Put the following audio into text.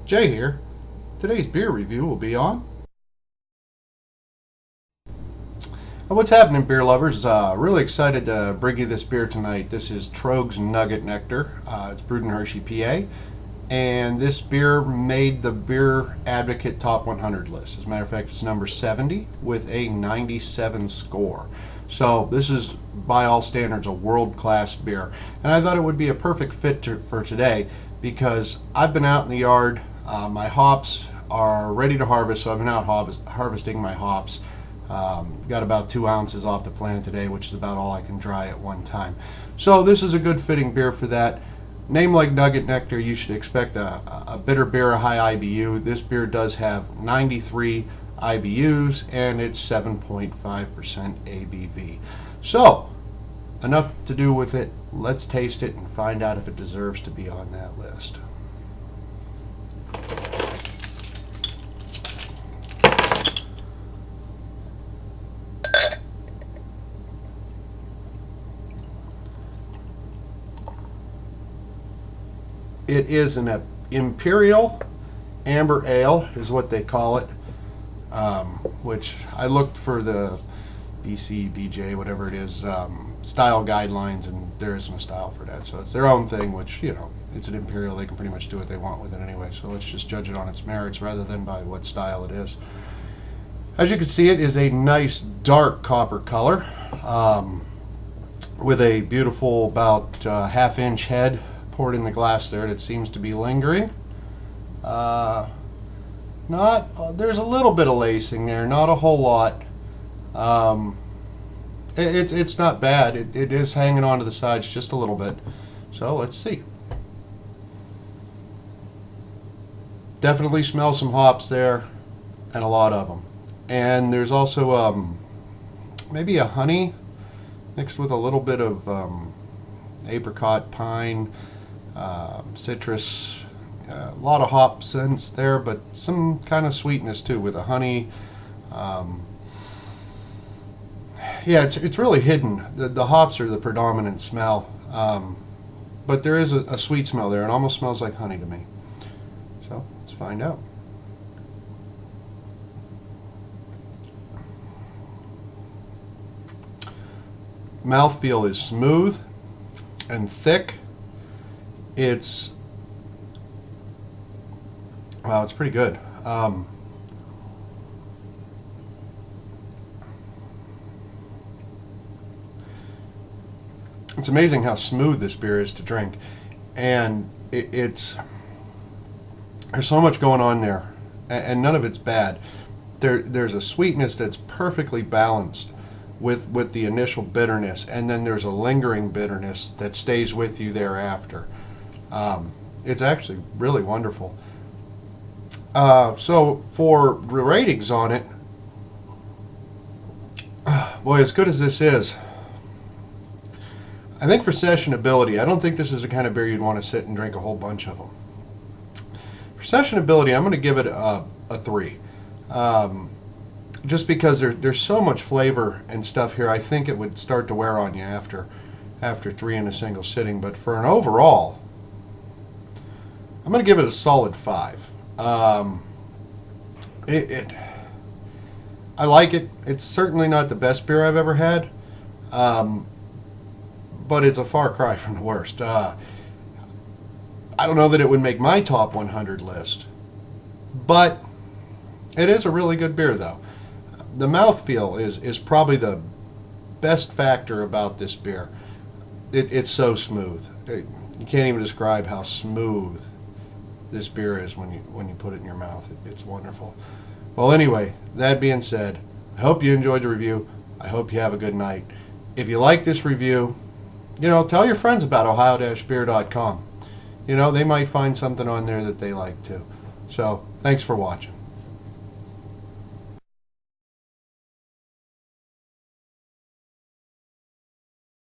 Jay here. Today's beer review will be on. What's happening, beer lovers? Really excited to bring you this beer tonight. This is Tröegs Nugget Nectar. It's brewed in Hershey, PA. And this beer made the Beer Advocate Top 100 list. As a matter of fact, it's number 70 with a 97 score. So this is, by all standards, a world-class beer. And I thought it would be a perfect fit for today because I've been out in the yard. My hops are ready to harvest, so I've been out harvesting my hops. Got about 2 ounces off the plant today, which is about all I can dry at one time. So this is a good fitting beer for that. Name like Nugget Nectar, you should expect a bitter beer, a high IBU. This beer does have 93 IBUs and it's 7.5% ABV. So, enough to do with it. Let's taste it and find out if it deserves to be on that list. It is an Imperial Amber Ale, is what they call it, which I looked for the BC, BJ, whatever it is, style guidelines, and there isn't a style for that. So it's their own thing, which, you know, it's an Imperial. They can pretty much do what they want with it anyway. So let's just judge it on its merits rather than by what style it is. As you can see, it is a nice dark copper color with a beautiful about half-inch head poured in the glass there that seems to be lingering. There's a little bit of lacing there, not a whole lot. It's not bad. It is hanging on to the sides just a little bit. So let's see. Definitely smell some hops there, and a lot of them. And there's also maybe a honey mixed with a little bit of apricot, pine, citrus, a lot of hop scents there, but some kind of sweetness too with the honey. Yeah, it's really hidden. The hops are the predominant smell, but there is a sweet smell there. It almost smells like honey to me. So let's find out. Mouthfeel is smooth and thick. It's pretty good. It's amazing how smooth this beer is to drink, and there's so much going on there, and none of it's bad. There's a sweetness that's perfectly balanced with the initial bitterness, and then there's a lingering bitterness that stays with you thereafter. It's actually really wonderful. So for ratings on it, boy, as good as this is, I think for sessionability, I don't think this is the kind of beer you'd want to sit and drink a whole bunch of them. For sessionability, I'm going to give it a 3. Just because there's so much flavor and stuff here, I think it would start to wear on you after 3 in a single sitting. But for an overall, I'm going to give it a solid 5. I like it. It's certainly not the best beer I've ever had, but it's a far cry from the worst. I don't know that it would make my top 100 list, but it is a really good beer, though. The mouthfeel is probably the best factor about this beer. It's so smooth. You can't even describe how smooth this beer is when you put it in your mouth. It's wonderful. Well, anyway, that being said, I hope you enjoyed the review. I hope you have a good night. If you like this review, tell your friends about ohio-beer.com. They might find something on there that they like too. So, thanks for watching.